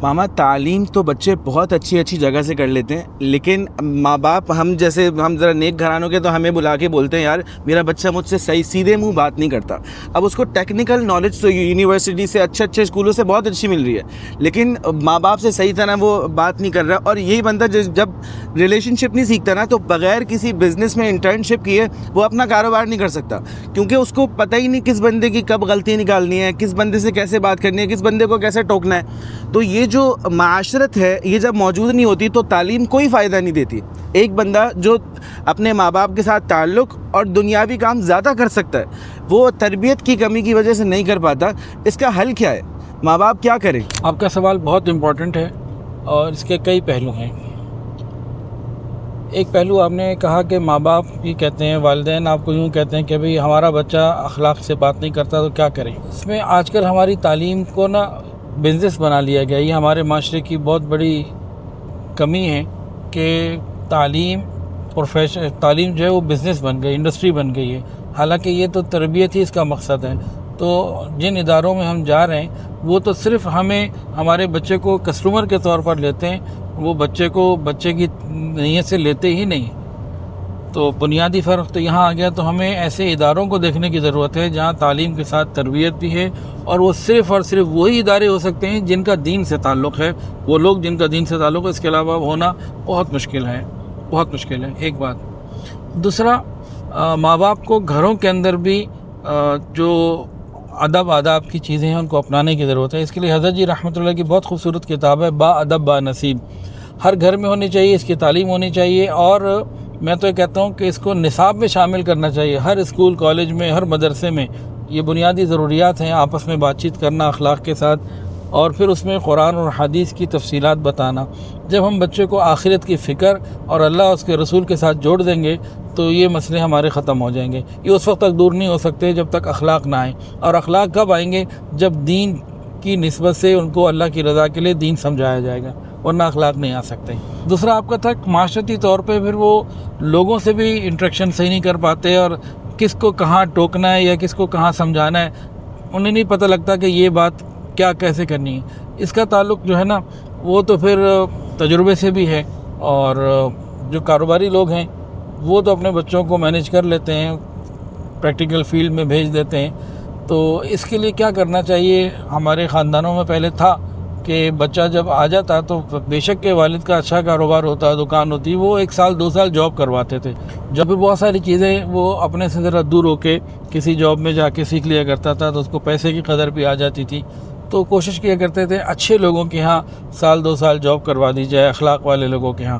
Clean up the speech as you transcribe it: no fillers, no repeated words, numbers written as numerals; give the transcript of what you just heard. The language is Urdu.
ماما تعلیم تو بچے بہت اچھی جگہ سے کر لیتے ہیں، لیکن ماں باپ ہم ذرا نیک گھرانوں کے تو ہمیں بلا کے بولتے ہیں یار میرا بچہ مجھ سے صحیح سیدھے منہ بات نہیں کرتا۔ اب اس کو ٹیکنیکل نالج تو یونیورسٹی سے اچھے اسکولوں سے بہت اچھی مل رہی ہے، لیکن ماں باپ سے صحیح طرح وہ بات نہیں کر رہا، اور یہی بندہ جب ریلیشن شپ نہیں سیکھتا نا تو بغیر کسی بزنس میں انٹرنشپ کیے وہ اپنا کاروبار نہیں کر سکتا، کیونکہ اس کو پتہ ہی نہیں کس بندے کی کب غلطی نکالنی ہے، کس بندے سے کیسے بات کرنی ہے، کس بندے کو کیسے ٹوکنا ہے۔ تو یہ جو معاشرت ہے یہ جب موجود نہیں ہوتی تو تعلیم کوئی فائدہ نہیں دیتی۔ ایک بندہ جو اپنے ماں باپ کے ساتھ تعلق اور دنیاوی کام زیادہ کر سکتا ہے وہ تربیت کی کمی کی وجہ سے نہیں کر پاتا۔ اس کا حل کیا ہے؟ ماں باپ کیا کریں؟ آپ کا سوال بہت امپورٹنٹ ہے اور اس کے کئی پہلو ہیں۔ ایک پہلو آپ نے کہا کہ ماں باپ بھی کہتے ہیں، والدین آپ کو یوں کہتے ہیں کہ بھئی ہمارا بچہ اخلاق سے بات نہیں کرتا تو کیا کریں۔ اس میں آج کل ہماری تعلیم کو نا بزنس بنا لیا گیا۔ یہ ہمارے معاشرے کی بہت بڑی کمی ہے کہ تعلیم جو ہے وہ بزنس بن گئی، انڈسٹری بن گئی ہے، حالانکہ یہ تو تربیت ہی اس کا مقصد ہے۔ تو جن اداروں میں ہم جا رہے ہیں وہ تو صرف ہمارے بچے کو کسٹمر کے طور پر لیتے ہیں، وہ بچے کی نیت سے لیتے ہی نہیں۔ تو بنیادی فرق تو یہاں آ گیا۔ تو ہمیں ایسے اداروں کو دیکھنے کی ضرورت ہے جہاں تعلیم کے ساتھ تربیت بھی ہے، اور وہ صرف اور صرف وہی ادارے ہو سکتے ہیں جن کا دین سے تعلق ہے، وہ لوگ جن کا دین سے تعلق ہے، اس کے علاوہ ہونا بہت مشکل ہے، بہت مشکل ہے۔ ایک بات۔ دوسرا، ماں باپ کو گھروں کے اندر بھی جو آداب کی چیزیں ہیں ان کو اپنانے کی ضرورت ہے۔ اس کے لیے حضرت جی رحمۃ اللہ کی بہت خوبصورت کتاب ہے با ادب با نصیب، ہر گھر میں ہونی چاہیے، اس کی تعلیم ہونی چاہیے، اور میں تو یہ کہتا ہوں کہ اس کو نصاب میں شامل کرنا چاہیے، ہر اسکول کالج میں، ہر مدرسے میں۔ یہ بنیادی ضروریات ہیں، آپس میں بات چیت کرنا اخلاق کے ساتھ، اور پھر اس میں قرآن اور حدیث کی تفصیلات بتانا۔ جب ہم بچے کو آخرت کی فکر اور اللہ اس کے رسول کے ساتھ جوڑ دیں گے تو یہ مسئلے ہمارے ختم ہو جائیں گے۔ یہ اس وقت تک دور نہیں ہو سکتے جب تک اخلاق نہ آئیں، اور اخلاق کب آئیں گے؟ جب دین کی نسبت سے ان کو اللہ کی رضا کے لیے دین سمجھایا جائے گا، ورنہ اخلاق نہیں آ سکتے۔ دوسرا آپ کا تھا معاشرتی طور پہ پھر وہ لوگوں سے بھی انٹریکشن صحیح نہیں کر پاتے، اور کس کو کہاں ٹوکنا ہے یا کس کو کہاں سمجھانا ہے انہیں نہیں پتہ لگتا کہ یہ بات کیا کیسے کرنی ہے۔ اس کا تعلق جو ہے نا وہ تو پھر تجربے سے بھی ہے، اور جو کاروباری لوگ ہیں وہ تو اپنے بچوں کو مینیج کر لیتے ہیں، پریکٹیکل فیلڈ میں بھیج دیتے ہیں۔ تو اس کے لیے کیا کرنا چاہیے؟ ہمارے خاندانوں میں پہلے تھا کہ بچہ جب آ جاتا تو بے شک کہ والد کا اچھا کاروبار ہوتا، دکان ہوتی، وہ 1 سال 2 سال جاب کرواتے تھے، جب بھی بہت ساری چیزیں وہ اپنے سے ذرا دور ہو کے کسی جاب میں جا کے سیکھ لیا کرتا تھا، تو اس کو پیسے کی قدر بھی آ جاتی تھی۔ تو کوشش کیا کرتے تھے اچھے لوگوں کے ہاں 1 سال 2 سال جاب کروا دی جائے، اخلاق والے لوگوں کے ہاں۔